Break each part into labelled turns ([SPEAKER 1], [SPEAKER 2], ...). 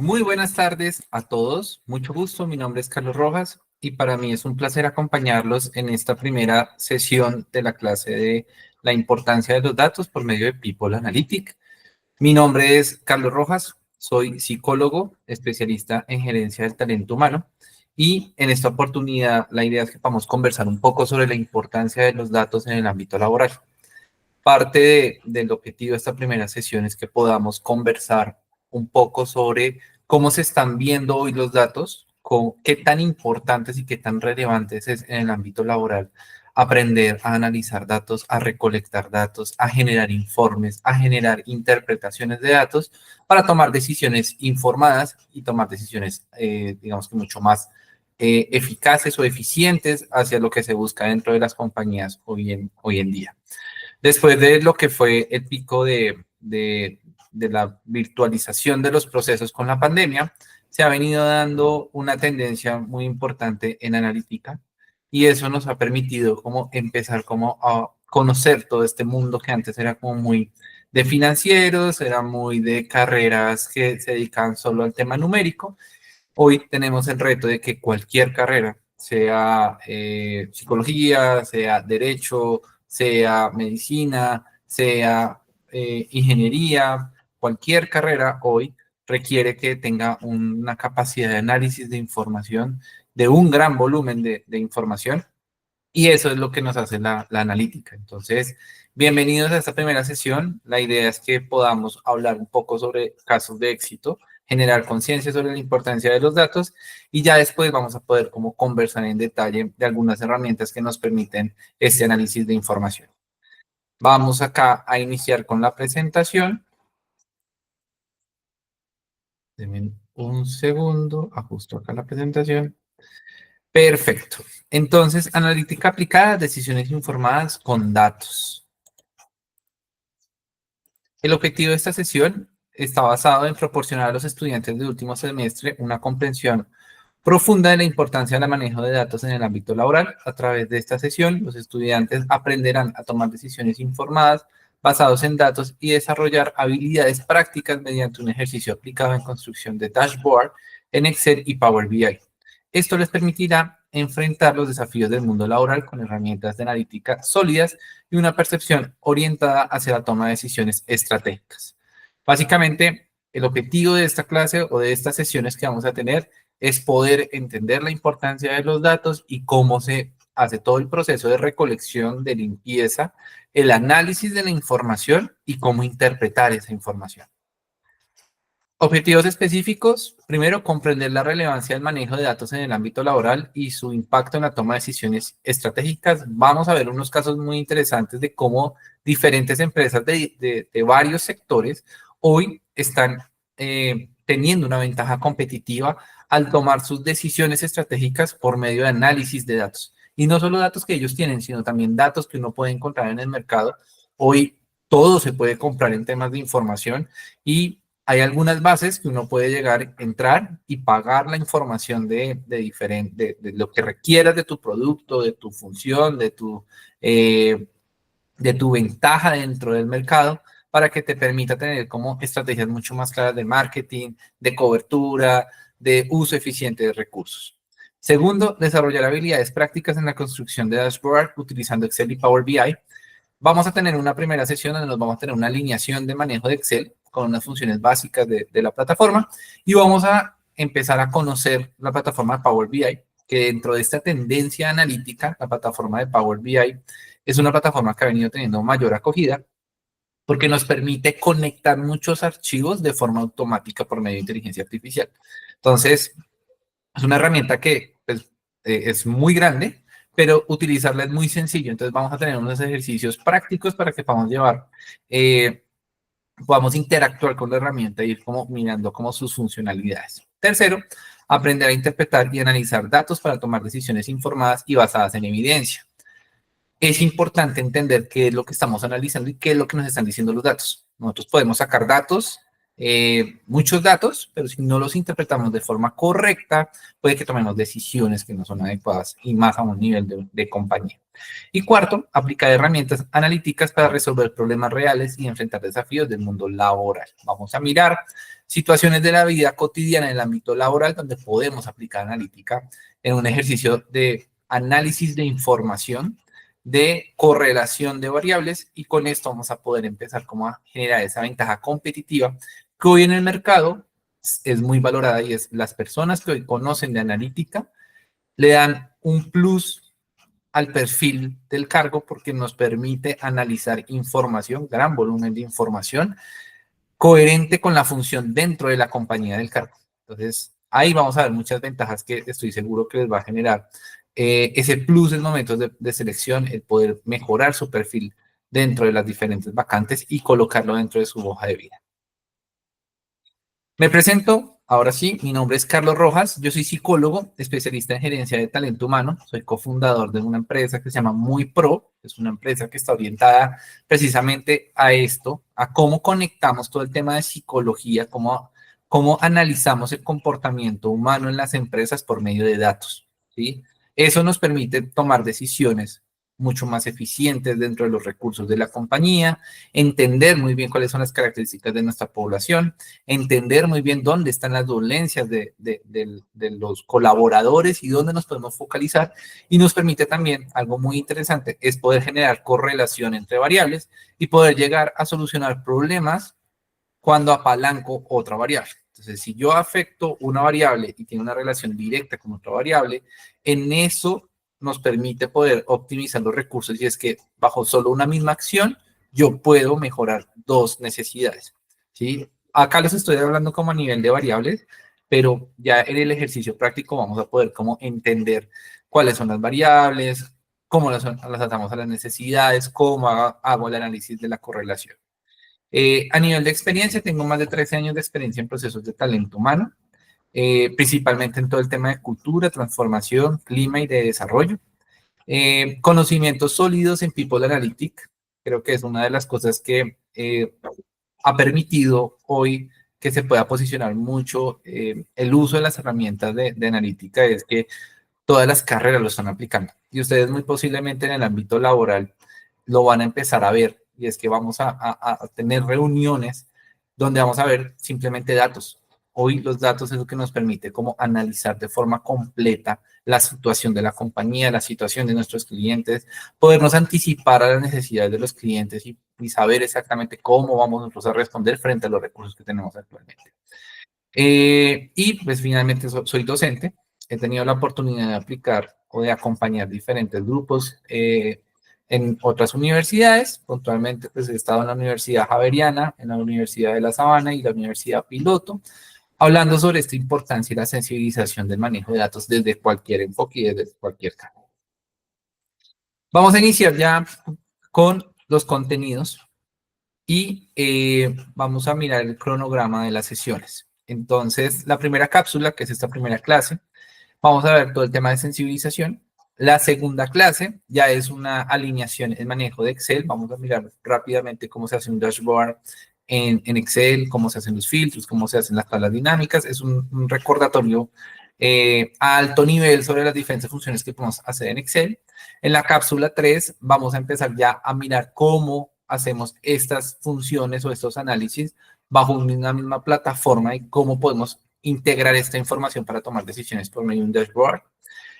[SPEAKER 1] Muy buenas tardes a todos, mucho gusto, mi nombre es Carlos Rojas y para mí es un placer acompañarlos en esta primera sesión de la clase de la importancia de los datos por medio de People Analytics. Mi nombre es Carlos Rojas, soy psicólogo, especialista en gerencia del talento humano y en esta oportunidad la idea es que vamos a conversar un poco sobre la importancia de los datos en el ámbito laboral. Parte del objetivo de esta primera sesión es que podamos conversar un poco sobre cómo se están viendo hoy los datos, qué tan importantes y qué tan relevantes es en el ámbito laboral aprender a analizar datos, a recolectar datos, a generar informes, a generar interpretaciones de datos para tomar decisiones informadas y tomar decisiones, digamos que mucho más eficaces o eficientes hacia lo que se busca dentro de las compañías hoy en día. Después de lo que fue el pico de la virtualización de los procesos con la pandemia, se ha venido dando una tendencia muy importante en analítica y eso nos ha permitido como empezar como a conocer todo este mundo que antes era como muy de financieros, era muy de carreras que se dedicaban solo al tema numérico. Hoy tenemos el reto de que cualquier carrera, sea psicología, sea derecho, sea medicina, sea ingeniería, cualquier carrera hoy requiere que tenga una capacidad de análisis de información, de un gran volumen de información, y eso es lo que nos hace la analítica. Entonces, bienvenidos a esta primera sesión. La idea es que podamos hablar un poco sobre casos de éxito, generar conciencia sobre la importancia de los datos y ya después vamos a poder como conversar en detalle de algunas herramientas que nos permiten este análisis de información. Vamos acá a iniciar con la presentación. Denme un segundo, ajusto acá la presentación. Perfecto. Entonces, analítica aplicada, decisiones informadas con datos. El objetivo de esta sesión está basado en proporcionar a los estudiantes de último semestre una comprensión profunda de la importancia del manejo de datos en el ámbito laboral. A través de esta sesión, los estudiantes aprenderán a tomar decisiones informadas basadas en datos y desarrollar habilidades prácticas mediante un ejercicio aplicado en construcción de dashboard en Excel y Power BI. Esto les permitirá enfrentar los desafíos del mundo laboral con herramientas de analítica sólidas y una percepción orientada hacia la toma de decisiones estratégicas. Básicamente, el objetivo de esta clase o de estas sesiones que vamos a tener es poder entender la importancia de los datos y cómo se hace todo el proceso de recolección, de limpieza, el análisis de la información y cómo interpretar esa información. Objetivos específicos. Primero, comprender la relevancia del manejo de datos en el ámbito laboral y su impacto en la toma de decisiones estratégicas. Vamos a ver unos casos muy interesantes de cómo diferentes empresas de varios sectores hoy están teniendo una ventaja competitiva al tomar sus decisiones estratégicas por medio de análisis de datos. Y no solo datos que ellos tienen, sino también datos que uno puede encontrar en el mercado. Hoy todo se puede comprar en temas de información y hay algunas bases que uno puede llegar, entrar y pagar la información de lo que requieras de tu producto, de tu función, de tu ventaja dentro del mercado para que te permita tener como estrategias mucho más claras de marketing, de cobertura, de uso eficiente de recursos. Segundo, desarrollar habilidades prácticas en la construcción de dashboard utilizando Excel y Power BI. Vamos a tener una primera sesión donde nos vamos a tener una alineación de manejo de Excel con unas funciones básicas de la plataforma y vamos a empezar a conocer la plataforma Power BI, que dentro de esta tendencia analítica, la plataforma de Power BI es una plataforma que ha venido teniendo mayor acogida porque nos permite conectar muchos archivos de forma automática por medio de inteligencia artificial. Entonces, es una herramienta que pues, es muy grande, pero utilizarla es muy sencillo. Entonces vamos a tener unos ejercicios prácticos para que podamos interactuar con la herramienta y ir como mirando como sus funcionalidades. Tercero, aprender a interpretar y analizar datos para tomar decisiones informadas y basadas en evidencia. Es importante entender qué es lo que estamos analizando y qué es lo que nos están diciendo los datos. Nosotros podemos sacar datos, muchos datos, pero si no los interpretamos de forma correcta, puede que tomemos decisiones que no son adecuadas y más a un nivel de compañía. Y cuarto, aplicar herramientas analíticas para resolver problemas reales y enfrentar desafíos del mundo laboral. Vamos a mirar situaciones de la vida cotidiana en el ámbito laboral donde podemos aplicar analítica en un ejercicio de análisis de información, de correlación de variables, y con esto vamos a poder empezar como a generar esa ventaja competitiva que hoy en el mercado es muy valorada, y es las personas que hoy conocen de analítica le dan un plus al perfil del cargo porque nos permite analizar información, gran volumen de información, coherente con la función dentro de la compañía del cargo. Entonces, ahí vamos a ver muchas ventajas que estoy seguro que les va a generar ese plus en momentos de selección, el poder mejorar su perfil dentro de las diferentes vacantes y colocarlo dentro de su hoja de vida. Me presento, ahora sí, mi nombre es Carlos Rojas, yo soy psicólogo, especialista en gerencia de talento humano, soy cofundador de una empresa que se llama Muy Pro, es una empresa que está orientada precisamente a esto, a cómo conectamos todo el tema de psicología, cómo analizamos el comportamiento humano en las empresas por medio de datos, ¿sí? Eso nos permite tomar decisiones mucho más eficientes dentro de los recursos de la compañía, entender muy bien cuáles son las características de nuestra población, entender muy bien dónde están las dolencias de los colaboradores y dónde nos podemos focalizar, y nos permite también, algo muy interesante, es poder generar correlación entre variables y poder llegar a solucionar problemas cuando apalanco otra variable. Entonces, si yo afecto una variable y tiene una relación directa con otra variable, en eso nos permite poder optimizar los recursos, y es que bajo solo una misma acción yo puedo mejorar dos necesidades, ¿sí? Acá les estoy hablando como a nivel de variables, pero ya en el ejercicio práctico vamos a poder como entender cuáles son las variables, cómo las atamos a las necesidades, cómo hago el análisis de la correlación. A nivel de experiencia, tengo más de 13 años de experiencia en procesos de talento humano, principalmente en todo el tema de cultura, transformación, clima y de desarrollo. Conocimientos sólidos en People Analytics, creo que es una de las cosas que ha permitido hoy que se pueda posicionar mucho el uso de las herramientas de analítica, es que todas las carreras lo están aplicando. Y ustedes muy posiblemente en el ámbito laboral lo van a empezar a ver. Y es que vamos a tener reuniones donde vamos a ver simplemente datos. Hoy los datos es lo que nos permite como analizar de forma completa la situación de la compañía, la situación de nuestros clientes, podernos anticipar a las necesidades de los clientes y saber exactamente cómo vamos nosotros a responder frente a los recursos que tenemos actualmente. Y pues finalmente soy docente. He tenido la oportunidad de aplicar o de acompañar diferentes grupos en otras universidades. Puntualmente, pues he estado en la Universidad Javeriana, en la Universidad de La Sabana y la Universidad Piloto, hablando sobre esta importancia y la sensibilización del manejo de datos desde cualquier enfoque y desde cualquier campo. Vamos a iniciar ya con los contenidos y vamos a mirar el cronograma de las sesiones. Entonces, la primera cápsula, que es esta primera clase, vamos a ver todo el tema de sensibilización. La segunda clase ya es una alineación en manejo de Excel. Vamos a mirar rápidamente cómo se hace un dashboard en Excel, cómo se hacen los filtros, cómo se hacen las tablas dinámicas. Es un recordatorio a alto nivel sobre las diferentes funciones que podemos hacer en Excel. En la cápsula 3 vamos a empezar ya a mirar cómo hacemos estas funciones o estos análisis bajo una misma plataforma y cómo podemos integrar esta información para tomar decisiones por medio de un dashboard.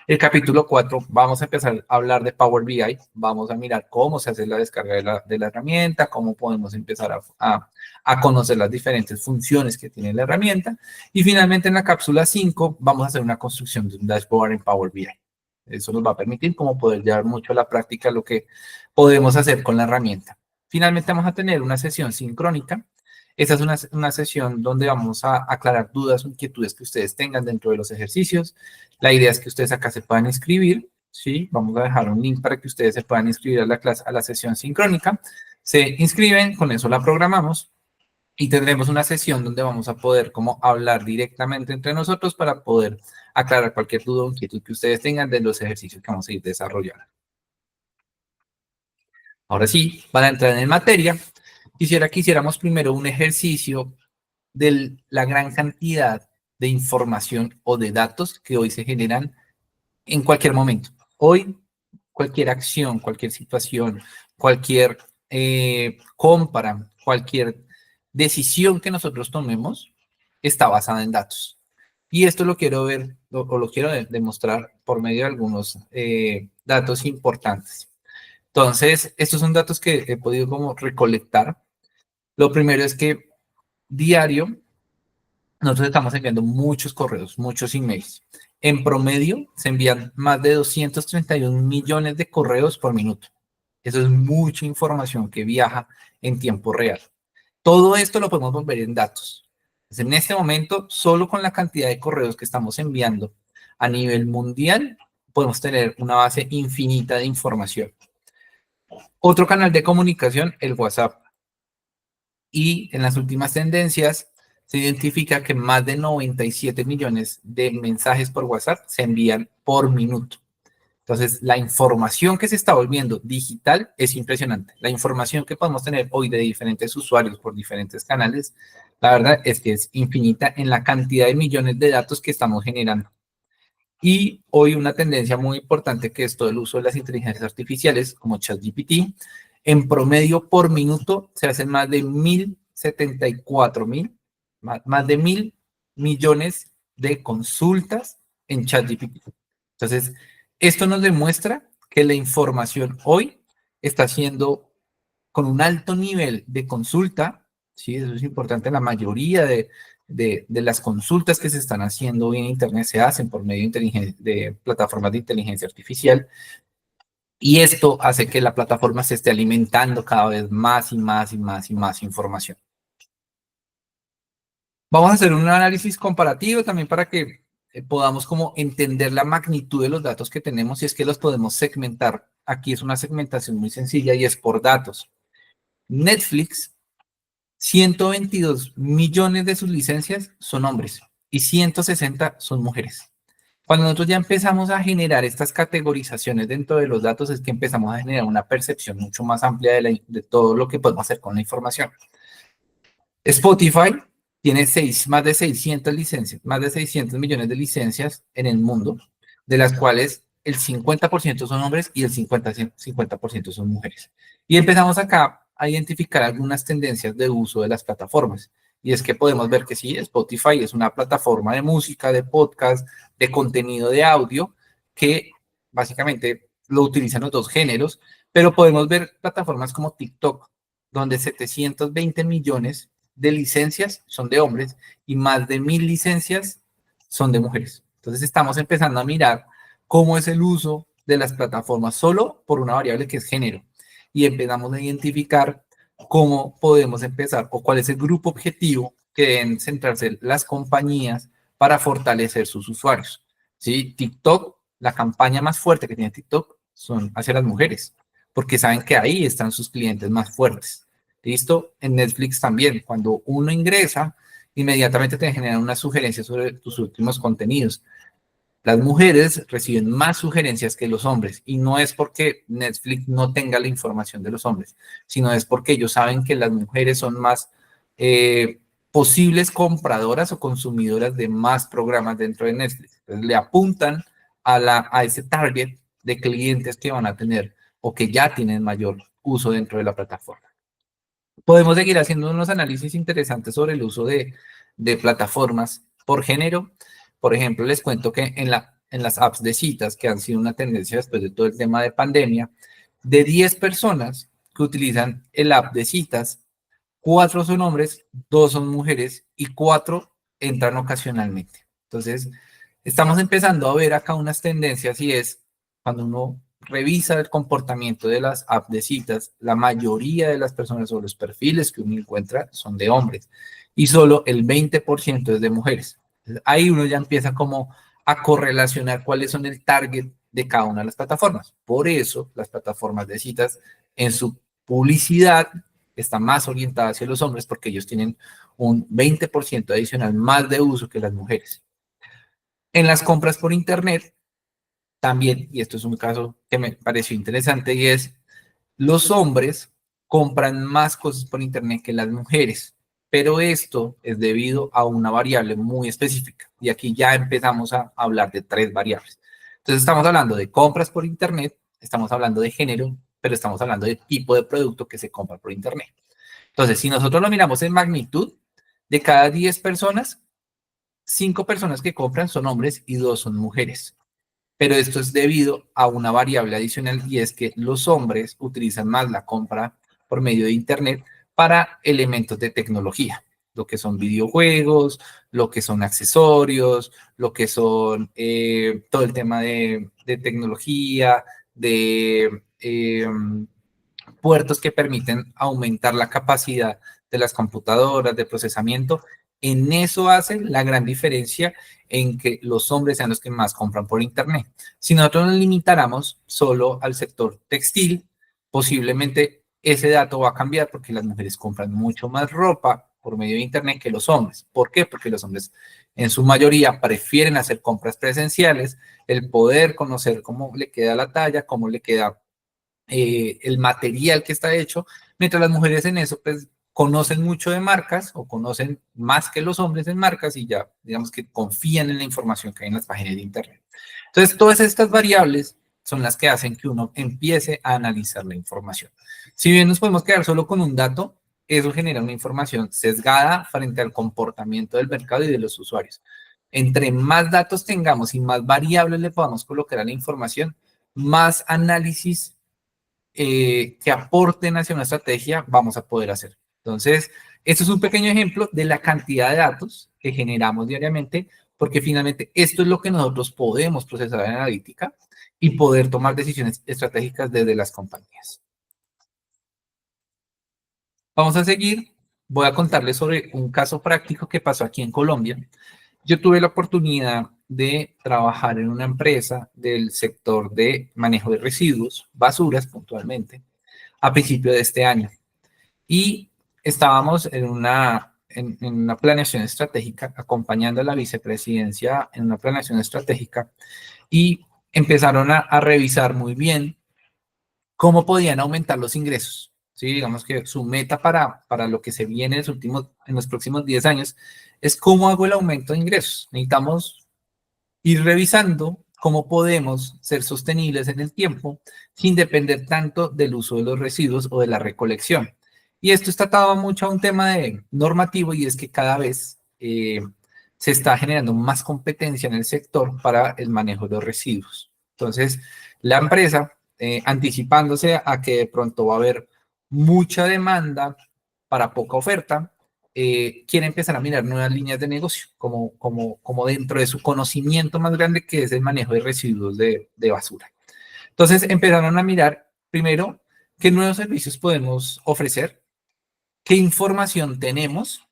[SPEAKER 1] El capítulo 4 vamos a empezar a hablar de Power BI, vamos a mirar cómo se hace la descarga de la herramienta, cómo podemos empezar a conocer las diferentes funciones que tiene la herramienta, y finalmente en la cápsula 5 vamos a hacer una construcción de un dashboard en Power BI. Eso nos va a permitir como poder llevar mucho a la práctica lo que podemos hacer con la herramienta. Finalmente vamos a tener una sesión sincrónica. Esta es una sesión donde vamos a aclarar dudas o inquietudes que ustedes tengan dentro de los ejercicios. La idea es que ustedes acá se puedan inscribir, ¿sí? Vamos a dejar un link para que ustedes se puedan inscribir a la clase, a la sesión sincrónica. Se inscriben, con eso la programamos y tendremos una sesión donde vamos a poder como hablar directamente entre nosotros para poder aclarar cualquier duda o inquietud que ustedes tengan de los ejercicios que vamos a ir desarrollando. Ahora sí, para entrar en materia, quisiera que hiciéramos primero un ejercicio de la gran cantidad de información o de datos que hoy se generan en cualquier momento. Hoy, cualquier acción, cualquier situación, cualquier compra, cualquier decisión que nosotros tomemos, está basada en datos. Y esto lo quiero ver, o lo quiero demostrar por medio de algunos datos importantes. Entonces, estos son datos que he podido como recolectar. Lo primero es que diario nosotros estamos enviando muchos correos, muchos emails. En promedio se envían más de 231 millones de correos por minuto. Eso es mucha información que viaja en tiempo real. Todo esto lo podemos ver en datos. Entonces, en este momento, solo con la cantidad de correos que estamos enviando a nivel mundial, podemos tener una base infinita de información. Otro canal de comunicación, el WhatsApp. Y en las últimas tendencias se identifica que más de 97 millones de mensajes por WhatsApp se envían por minuto. Entonces, la información que se está volviendo digital es impresionante. La información que podemos tener hoy de diferentes usuarios por diferentes canales, la verdad es que es infinita en la cantidad de millones de datos que estamos generando. Y hoy una tendencia muy importante que es todo el uso de las inteligencias artificiales como ChatGPT. En promedio por minuto se hacen más de 1.074.000, más de 1.000 millones de consultas en ChatGPT. Entonces, esto nos demuestra que la información hoy está siendo con un alto nivel de consulta, ¿sí? Eso es importante, la mayoría de las consultas que se están haciendo hoy en Internet se hacen por medio de plataformas de inteligencia artificial, y esto hace que la plataforma se esté alimentando cada vez más y más y más y más información. Vamos a hacer un análisis comparativo también para que podamos como entender la magnitud de los datos que tenemos y es que los podemos segmentar. Aquí es una segmentación muy sencilla y es por datos. Netflix, 122 millones de sus licencias son hombres y 160 son mujeres. Cuando nosotros ya empezamos a generar estas categorizaciones dentro de los datos es que empezamos a generar una percepción mucho más amplia de todo lo que podemos hacer con la información. Spotify tiene más de 600 licencias, más de 600 millones de licencias en el mundo, de las cuales el 50% son hombres y el 50% son mujeres. Y empezamos acá a identificar algunas tendencias de uso de las plataformas. Y es que podemos ver que sí, Spotify es una plataforma de música, de podcast, de contenido de audio, que básicamente lo utilizan los dos géneros, pero podemos ver plataformas como TikTok, donde 720 millones de licencias son de hombres y más de 1.000 licencias son de mujeres. Entonces estamos empezando a mirar cómo es el uso de las plataformas solo por una variable que es género. Y empezamos a identificar cómo podemos empezar o cuál es el grupo objetivo que deben centrarse las compañías para fortalecer sus usuarios. ¿Sí? TikTok, la campaña más fuerte que tiene TikTok son hacia las mujeres, porque saben que ahí están sus clientes más fuertes. ¿Listo? En Netflix también, cuando uno ingresa, inmediatamente te generan una sugerencia sobre tus últimos contenidos. Las mujeres reciben más sugerencias que los hombres y no es porque Netflix no tenga la información de los hombres, sino es porque ellos saben que las mujeres son más posibles compradoras o consumidoras de más programas dentro de Netflix. Entonces le apuntan a ese target de clientes que van a tener o que ya tienen mayor uso dentro de la plataforma. Podemos seguir haciendo unos análisis interesantes sobre el uso de plataformas por género. Por ejemplo, les cuento que en las apps de citas, que han sido una tendencia después de todo el tema de pandemia, de 10 personas que utilizan el app de citas, 4 son hombres, 2 son mujeres y 4 entran ocasionalmente. Entonces, estamos empezando a ver acá unas tendencias y es cuando uno revisa el comportamiento de las apps de citas, la mayoría de las personas o los perfiles que uno encuentra son de hombres y solo el 20% es de mujeres. Entonces, ahí uno ya empieza como a correlacionar cuáles son el target de cada una de las plataformas. Por eso las plataformas de citas en su publicidad están más orientadas hacia los hombres porque ellos tienen un 20% adicional más de uso que las mujeres. En las compras por internet, también, y esto es un caso que me pareció interesante, y es los hombres compran más cosas por internet que las mujeres, pero esto es debido a una variable muy específica. Y aquí ya empezamos a hablar de 3 variables. Entonces estamos hablando de compras por internet, estamos hablando de género, pero estamos hablando de tipo de producto que se compra por internet. Entonces, si nosotros lo miramos en magnitud, de cada 10 personas, 5 personas que compran son hombres y 2 son mujeres. Pero esto es debido a una variable adicional y es que los hombres utilizan más la compra por medio de Internet para elementos de tecnología, lo que son videojuegos, lo que son accesorios, lo que son todo el tema de tecnología, de puertos que permiten aumentar la capacidad de las computadoras, de procesamiento. En eso hace la gran diferencia en que los hombres sean los que más compran por Internet. Si nosotros nos limitáramos solo al sector textil, posiblemente ese dato va a cambiar porque las mujeres compran mucho más ropa por medio de Internet que los hombres. ¿Por qué? Porque los hombres en su mayoría prefieren hacer compras presenciales, el poder conocer cómo le queda la talla, cómo le queda el material que está hecho, mientras las mujeres en eso pues conocen mucho de marcas o conocen más que los hombres en marcas y ya digamos que confían en la información que hay en las páginas de internet. Entonces todas estas variables son las que hacen que uno empiece a analizar la información. Si bien nos podemos quedar solo con un dato, eso genera una información sesgada frente al comportamiento del mercado y de los usuarios. Entre más datos tengamos y más variables le podamos colocar a la información, más análisis que aporten hacia una estrategia vamos a poder hacer. Entonces, esto es un pequeño ejemplo de la cantidad de datos que generamos diariamente, porque finalmente esto es lo que nosotros podemos procesar en analítica y poder tomar decisiones estratégicas desde las compañías. Vamos a seguir. Voy a contarles sobre un caso práctico que pasó aquí en Colombia. Yo tuve la oportunidad de trabajar en una empresa del sector de manejo de residuos, basuras puntualmente, a principio de este año. Y estábamos en una planeación estratégica, acompañando a la vicepresidencia en una planeación estratégica, y empezaron a revisar muy bien cómo podían aumentar los ingresos. ¿Sí? Digamos que su meta para lo que se viene en los próximos 10 años es cómo hago el aumento de ingresos. Necesitamos ir revisando cómo podemos ser sostenibles en el tiempo sin depender tanto del uso de los residuos o de la recolección. Y esto está atado mucho a un tema de normativo y es que cada vez se está generando más competencia en el sector para el manejo de los residuos. Entonces, la empresa, anticipándose a que de pronto va a haber mucha demanda para poca oferta, quiere empezar a mirar nuevas líneas de negocio, como dentro de su conocimiento más grande que es el manejo de residuos de basura. Entonces empezaron a mirar primero qué nuevos servicios podemos ofrecer, qué información tenemos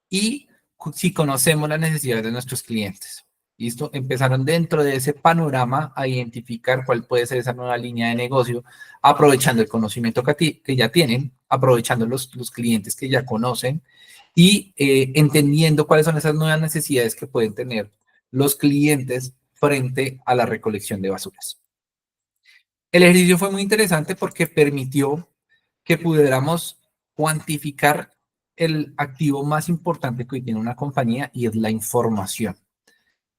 [SPEAKER 1] y si conocemos las necesidades de nuestros clientes. ¿Listo? Empezaron dentro de ese panorama a identificar cuál puede ser esa nueva línea de negocio, aprovechando el conocimiento que ya tienen, aprovechando los clientes que ya conocen y entendiendo cuáles son esas nuevas necesidades que pueden tener los clientes frente a la recolección de basuras. El ejercicio fue muy interesante porque permitió que pudiéramos cuantificar el activo más importante que hoy tiene una compañía y es la información.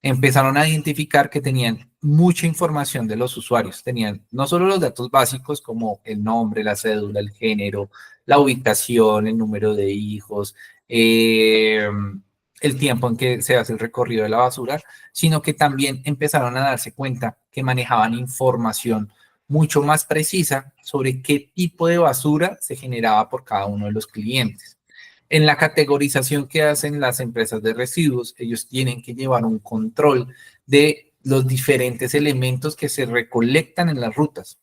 [SPEAKER 1] Empezaron a identificar que tenían mucha información de los usuarios. Tenían no solo los datos básicos como el nombre, la cédula, el género, la ubicación, el número de hijos, el tiempo en que se hace el recorrido de la basura, sino que también empezaron a darse cuenta que manejaban información mucho más precisa sobre qué tipo de basura se generaba por cada uno de los clientes. En la categorización que hacen las empresas de residuos, ellos tienen que llevar un control de los diferentes elementos que se recolectan en las rutas.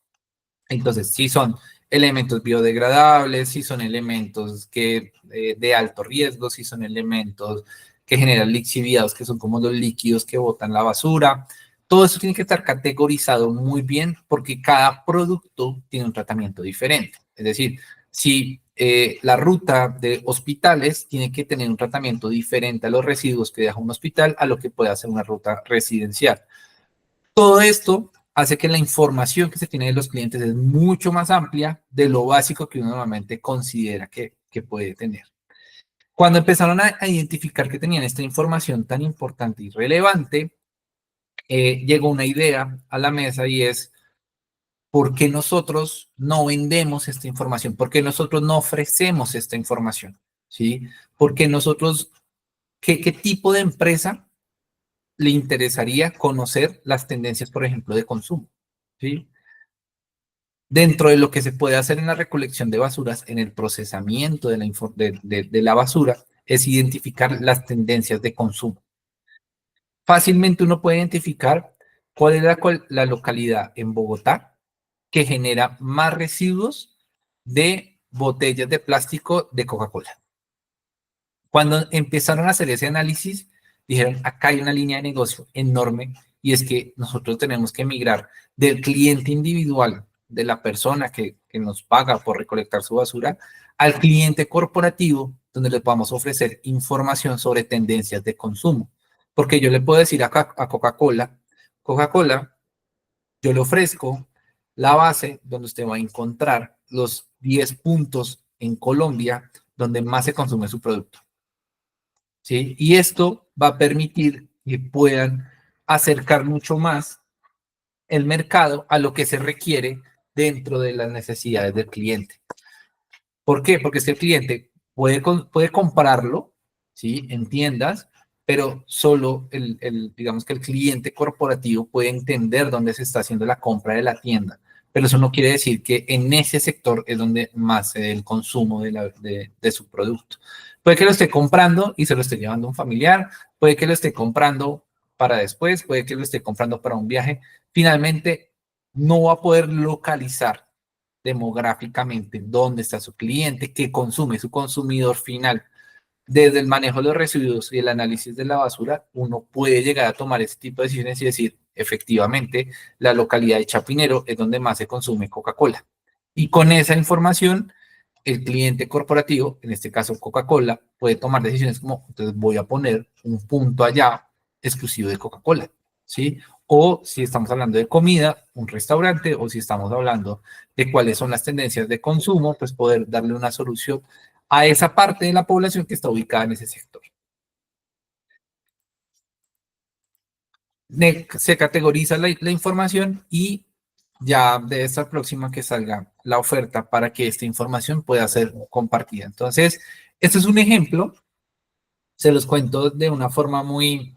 [SPEAKER 1] Entonces, si son elementos biodegradables, si son elementos de alto riesgo, si son elementos que generan lixiviados, que son como los líquidos que botan la basura. Todo eso tiene que estar categorizado muy bien porque cada producto tiene un tratamiento diferente. Es decir, si la ruta de hospitales tiene que tener un tratamiento diferente a los residuos que deja un hospital a lo que puede hacer una ruta residencial. Todo esto hace que la información que se tiene de los clientes es mucho más amplia de lo básico que uno normalmente considera que puede tener. Cuando empezaron a identificar que tenían esta información tan importante y relevante, llegó una idea a la mesa y es, ¿por qué nosotros no vendemos esta información? ¿Por qué nosotros no ofrecemos esta información? ¿Sí? ¿Por qué nosotros ¿Qué tipo de empresa le interesaría conocer las tendencias, por ejemplo, de consumo? ¿Sí? Dentro de lo que se puede hacer en la recolección de basuras, en el procesamiento de la basura, es identificar las tendencias de consumo. Fácilmente uno puede identificar cuál es la localidad en Bogotá que genera más residuos de botellas de plástico de Coca-Cola. Cuando empezaron a hacer ese análisis, dijeron, acá hay una línea de negocio enorme y es que nosotros tenemos que migrar del cliente individual, de la persona que nos paga por recolectar su basura, al cliente corporativo, donde le podamos ofrecer información sobre tendencias de consumo. Porque yo le puedo decir a Coca-Cola, Coca-Cola, yo le ofrezco la base donde usted va a encontrar los 10 puntos en Colombia donde más se consume su producto. ¿Sí? Y esto va a permitir que puedan acercar mucho más el mercado a lo que se requiere dentro de las necesidades del cliente. ¿Por qué? Porque es que el cliente puede comprarlo, ¿sí? En tiendas, pero solo digamos que el cliente corporativo puede entender dónde se está haciendo la compra de la tienda. Pero eso no quiere decir que en ese sector es donde más se dé el consumo de su producto. Puede que lo esté comprando y se lo esté llevando a un familiar, puede que lo esté comprando para después, puede que lo esté comprando para un viaje. Finalmente, no va a poder localizar demográficamente dónde está su cliente, qué consume su consumidor final. Desde el manejo de los residuos y el análisis de la basura, uno puede llegar a tomar ese tipo de decisiones y decir, efectivamente, la localidad de Chapinero es donde más se consume Coca-Cola. Y con esa información, el cliente corporativo, en este caso Coca-Cola, puede tomar decisiones como, entonces voy a poner un punto allá exclusivo de Coca-Cola, ¿sí? O si estamos hablando de comida, un restaurante, o si estamos hablando de cuáles son las tendencias de consumo, pues poder darle una solución a esa parte de la población que está ubicada en ese sector. Se categoriza la información y ya debe estar próxima que salga la oferta para que esta información pueda ser compartida. Entonces, este es un ejemplo, se los cuento de una forma muy,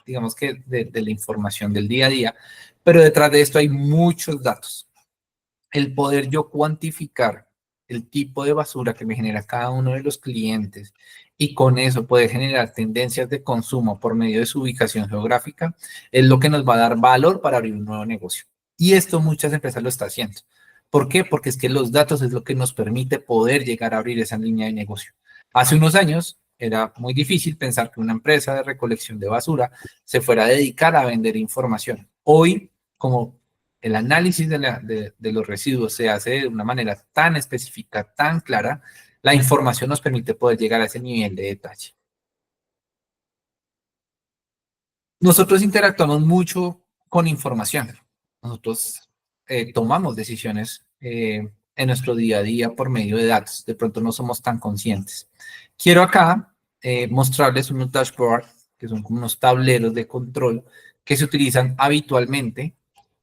[SPEAKER 1] digamos que de la información del día a día, pero detrás de esto hay muchos datos. El poder yo cuantificar el tipo de basura que me genera cada uno de los clientes y con eso poder generar tendencias de consumo por medio de su ubicación geográfica es lo que nos va a dar valor para abrir un nuevo negocio. Y esto muchas empresas lo están haciendo. ¿Por qué? Porque es que los datos es lo que nos permite poder llegar a abrir esa línea de negocio. Hace unos años era muy difícil pensar que una empresa de recolección de basura se fuera a dedicar a vender información. Hoy, como el análisis de los residuos se hace de una manera tan específica, tan clara, la información nos permite poder llegar a ese nivel de detalle. Nosotros interactuamos mucho con información. Nosotros tomamos decisiones en nuestro día a día por medio de datos. De pronto no somos tan conscientes. Quiero acá mostrarles unos dashboards, que son como unos tableros de control que se utilizan habitualmente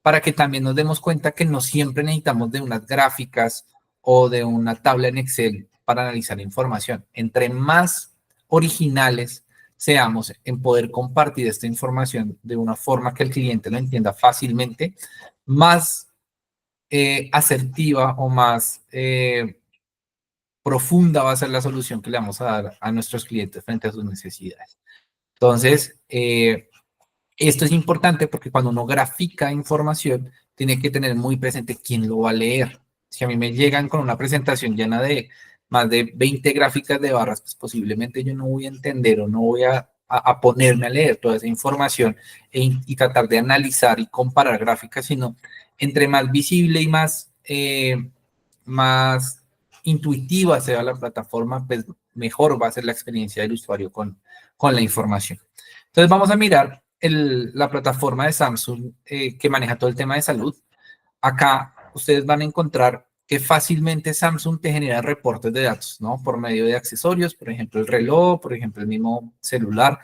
[SPEAKER 1] para que también nos demos cuenta que no siempre necesitamos de unas gráficas o de una tabla en Excel para analizar información. Entre más originales seamos en poder compartir esta información de una forma que el cliente lo entienda fácilmente, más asertiva o más profunda va a ser la solución que le vamos a dar a nuestros clientes frente a sus necesidades. Entonces, esto es importante porque cuando uno grafica información, tiene que tener muy presente quién lo va a leer. Si a mí me llegan con una presentación llena de más de 20 gráficas de barras, pues posiblemente yo no voy a entender o no voy a ponerme a leer toda esa información y tratar de analizar y comparar gráficas, sino entre más visible y más intuitiva sea la plataforma, pues mejor va a ser la experiencia del usuario con la información. Entonces vamos a mirar la plataforma de Samsung que maneja todo el tema de salud. Acá ustedes van a encontrar que fácilmente Samsung te genera reportes de datos, ¿no? Por medio de accesorios, por ejemplo, el reloj, por ejemplo, el mismo celular.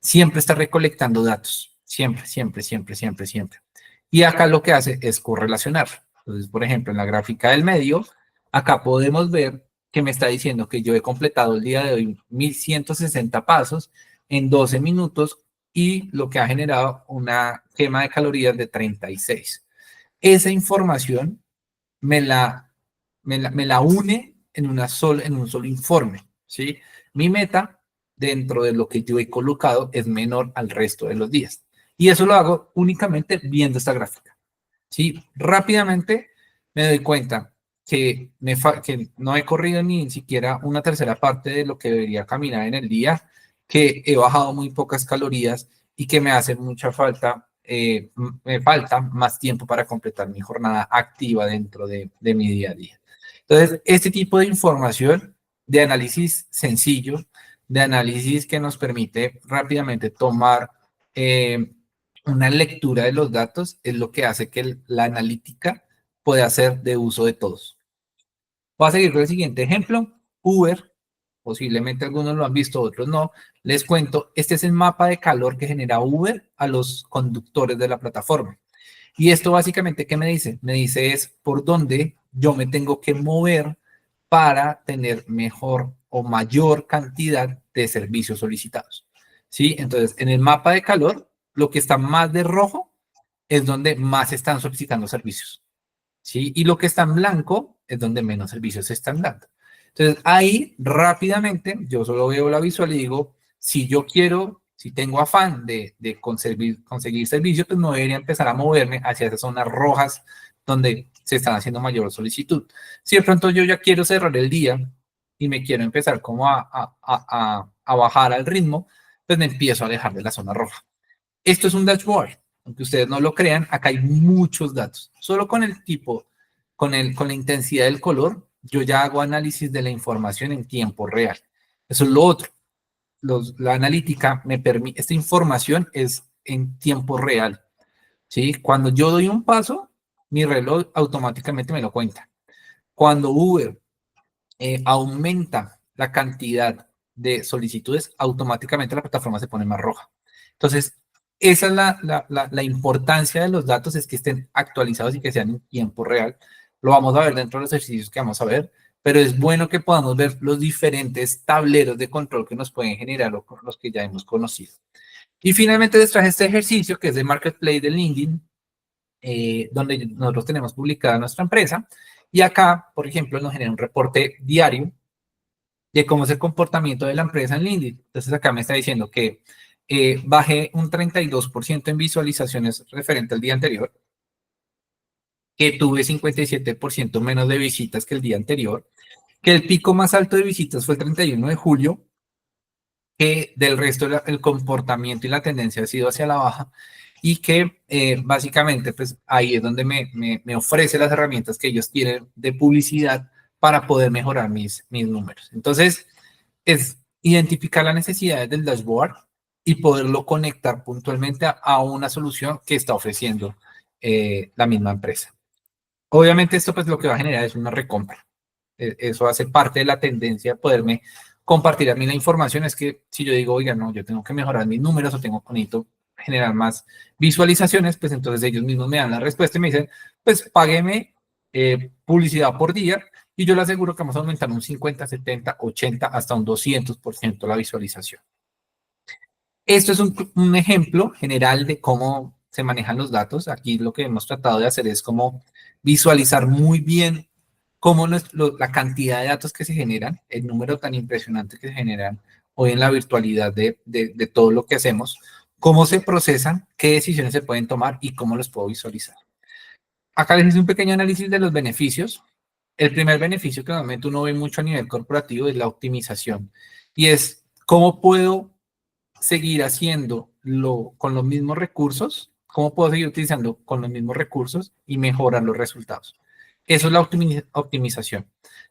[SPEAKER 1] Siempre está recolectando datos. Siempre, siempre, siempre, siempre, siempre. Y acá lo que hace es correlacionar. Entonces, por ejemplo, en la gráfica del medio, acá podemos ver que me está diciendo que yo he completado el día de hoy 1160 pasos en 12 minutos y lo que ha generado una quema de calorías de 36. Esa información me la une en un solo informe, ¿sí? Mi meta dentro de lo que yo he colocado es menor al resto de los días. Y eso lo hago únicamente viendo esta gráfica, ¿sí? Rápidamente me doy cuenta que no he corrido ni siquiera una tercera parte de lo que debería caminar en el día, que he bajado muy pocas calorías y que me hace mucha falta, me falta más tiempo para completar mi jornada activa dentro de mi día a día. Entonces, este tipo de información de análisis sencillo, de análisis que nos permite rápidamente tomar una lectura de los datos, es lo que hace que la analítica pueda ser de uso de todos. Voy a seguir con el siguiente ejemplo. Uber, posiblemente algunos lo han visto, otros no. Les cuento, este es el mapa de calor que genera Uber a los conductores de la plataforma. Y esto básicamente, ¿qué me dice? Me dice es por dónde yo me tengo que mover para tener mejor o mayor cantidad de servicios solicitados. ¿Sí? Entonces, en el mapa de calor, lo que está más de rojo es donde más están solicitando servicios. ¿Sí? Y lo que está en blanco es donde menos servicios se están dando. Entonces, ahí rápidamente yo solo veo la visual y digo, si yo quiero, si tengo afán de conseguir servicios, pues no debería empezar a moverme hacia esas zonas rojas donde se están haciendo mayor solicitud. Si de pronto yo ya quiero cerrar el día y me quiero empezar como a bajar al ritmo, pues me empiezo a alejar de la zona roja. Esto es un dashboard. Aunque ustedes no lo crean, acá hay muchos datos. Solo con el tipo, con la intensidad del color, yo ya hago análisis de la información en tiempo real. Eso es lo otro. La analítica me permite, esta información es en tiempo real. ¿Sí? Cuando yo doy un paso, mi reloj automáticamente me lo cuenta. Cuando Uber aumenta la cantidad de solicitudes, automáticamente la plataforma se pone más roja. Entonces, esa es la importancia de los datos, es que estén actualizados y que sean en tiempo real. Lo vamos a ver dentro de los ejercicios que vamos a ver, pero es bueno que podamos ver los diferentes tableros de control que nos pueden generar los que ya hemos conocido. Y finalmente les traje este ejercicio que es de Marketplace de LinkedIn, donde nosotros tenemos publicada nuestra empresa. Y acá, por ejemplo, nos genera un reporte diario de cómo es el comportamiento de la empresa en LinkedIn. Entonces acá me está diciendo que bajé un 32% en visualizaciones referente al día anterior, que tuve 57% menos de visitas que el día anterior, que el pico más alto de visitas fue el 31 de julio, que del resto el comportamiento y la tendencia ha sido hacia la baja y que básicamente pues ahí es donde me ofrece las herramientas que ellos tienen de publicidad para poder mejorar mis números. Entonces, es identificar las necesidades del dashboard y poderlo conectar puntualmente a una solución que está ofreciendo la misma empresa. Obviamente esto pues lo que va a generar es una recompra. Eso hace parte de la tendencia de poderme compartir a mí la información. Es que si yo digo, oiga, no, yo tengo que mejorar mis números o tengo bonito generar más visualizaciones, pues entonces ellos mismos me dan la respuesta y me dicen, pues págueme publicidad por día y yo le aseguro que vamos a aumentar un 50, 70, 80, hasta un 200% la visualización. Esto es un ejemplo general de cómo se manejan los datos. Aquí lo que hemos tratado de hacer es como visualizar muy bien cómo la cantidad de datos que se generan, el número tan impresionante que se generan hoy en la virtualidad de todo lo que hacemos, cómo se procesan, qué decisiones se pueden tomar y cómo los puedo visualizar. Acá les hice un pequeño análisis de los beneficios. El primer beneficio que normalmente uno ve mucho a nivel corporativo es la optimización y es cómo puedo seguir haciéndolo con los mismos recursos, cómo puedo seguir utilizando con los mismos recursos y mejorar los resultados. Eso es la optimización.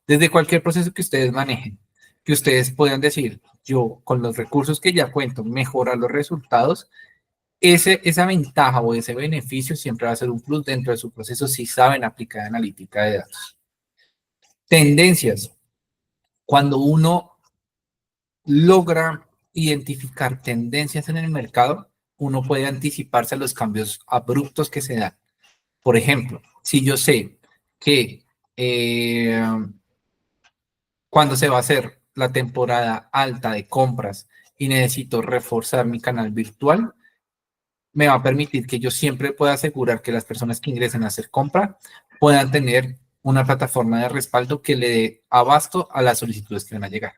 [SPEAKER 1] Desde cualquier proceso que ustedes manejen, que ustedes puedan decir, yo con los recursos que ya cuento, mejorar los resultados, esa ventaja o ese beneficio siempre va a ser un plus dentro de su proceso si saben aplicar analítica de datos. Tendencias. Cuando uno logra identificar tendencias en el mercado, uno puede anticiparse a los cambios abruptos que se dan. Por ejemplo, si yo sé que cuando se va a hacer la temporada alta de compras y necesito reforzar mi canal virtual, me va a permitir que yo siempre pueda asegurar que las personas que ingresen a hacer compra puedan tener una plataforma de respaldo que le dé abasto a las solicitudes que van a llegar.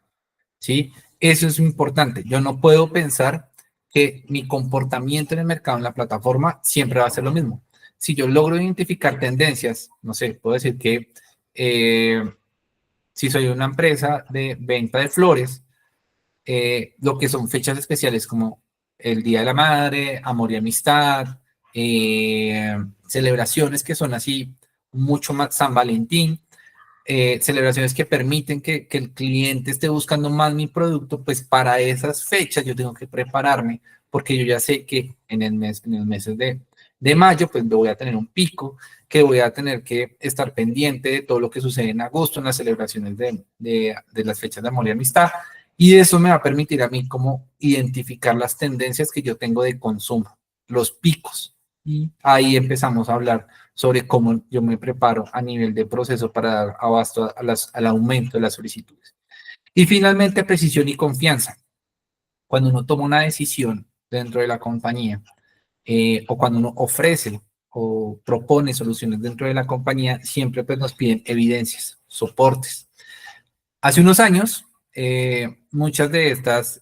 [SPEAKER 1] ¿Sí? Eso es importante. Yo no puedo pensar que mi comportamiento en el mercado, en la plataforma, siempre va a ser lo mismo. Si yo logro identificar tendencias, no sé, puedo decir que si soy una empresa de venta de flores, lo que son fechas especiales como el Día de la Madre, Amor y Amistad, celebraciones que son así mucho más, San Valentín, celebraciones que permiten que el cliente esté buscando más mi producto, pues para esas fechas yo tengo que prepararme, porque yo ya sé que en el mes de mayo, pues voy a tener un pico, que voy a tener que estar pendiente de todo lo que sucede en agosto, en las celebraciones de las fechas de amor y amistad, y eso me va a permitir a mí como identificar las tendencias que yo tengo de consumo, los picos, y ahí empezamos a hablar sobre cómo yo me preparo a nivel de proceso para dar abasto al aumento de las solicitudes. Y finalmente, precisión y confianza. Cuando uno toma una decisión dentro de la compañía o cuando uno ofrece o propone soluciones dentro de la compañía, siempre pues nos piden evidencias, soportes. Hace unos años, muchas de estas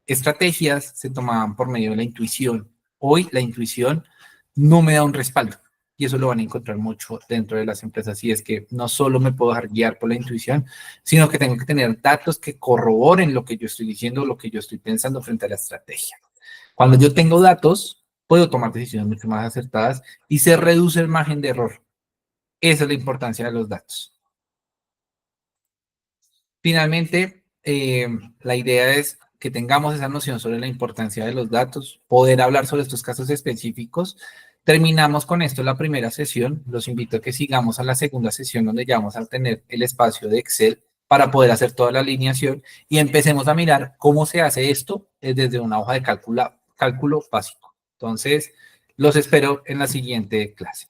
[SPEAKER 1] estrategias se tomaban por medio de la intuición. Hoy la intuición no me da un respaldo y eso lo van a encontrar mucho dentro de las empresas y es que no solo me puedo dejar guiar por la intuición, sino que tengo que tener datos que corroboren lo que yo estoy diciendo, lo que yo estoy pensando frente a la estrategia. Cuando yo tengo datos, puedo tomar decisiones mucho más acertadas y se reduce el margen de error. Esa es la importancia de los datos. Finalmente, la idea es que tengamos esa noción sobre la importancia de los datos, poder hablar sobre estos casos específicos. Terminamos con esto la primera sesión. Los invito a que sigamos a la segunda sesión donde ya vamos a tener el espacio de Excel para poder hacer toda la alineación y empecemos a mirar cómo se hace esto desde una hoja de cálculo básico. Entonces, los espero en la siguiente clase.